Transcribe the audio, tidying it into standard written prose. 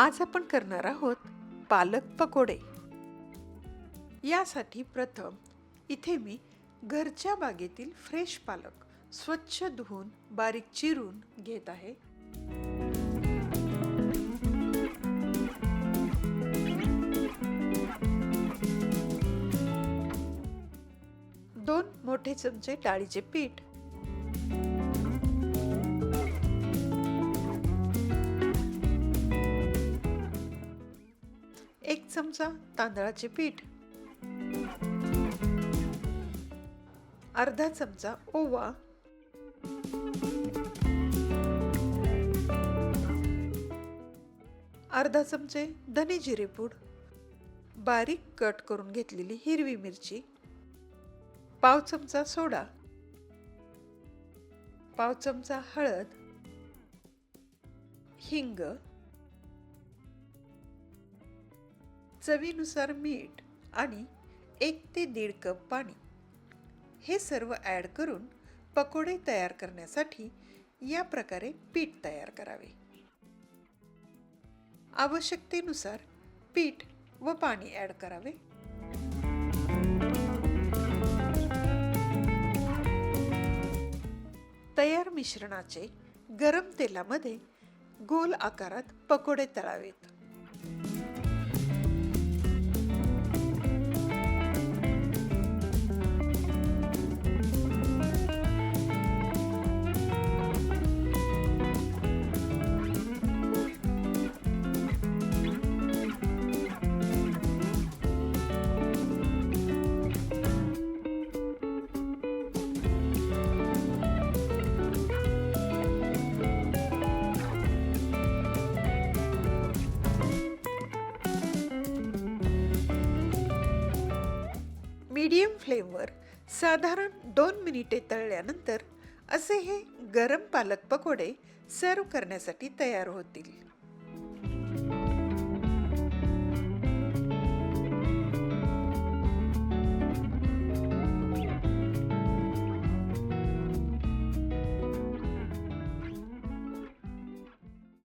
आज आपण करणार आहोत पालक पकोडे। यासाठी प्रथम इथे मी घरच्या बागेतील फ्रेश पालक स्वच्छ धुवून बारीक चिरून घेत आहे। दोन मोठे चमचे डाळीचे पीठ, एक चमचा तांदळाचे पीठ, अर्धा चमचा ओवा, अर्धा चमचे धने जिरे पूड, बारीक कट करून घेतलेली हिरवी मिरची, पाव चमचा सोडा, पाव चमचा हळद, हिंग, चवीनुसार मीठ आणि 1 ते 1.5 कप पाणी हे सर्व ॲड करून पकोडे तयार करण्यासाठी या प्रकारे पीठ तयार करावे। आवश्यकतेनुसार पीठ व पाणी ॲड करावे। तयार मिश्रणाचे गरम तेलामध्ये गोल आकारात पकोडे तळावेत। मीडियम फ्लेमवर साधारण 2 मिनिटे तळल्यानंतर असे हे गरम पालक पकोडे सर्व करण्यासाठी तयार होतील।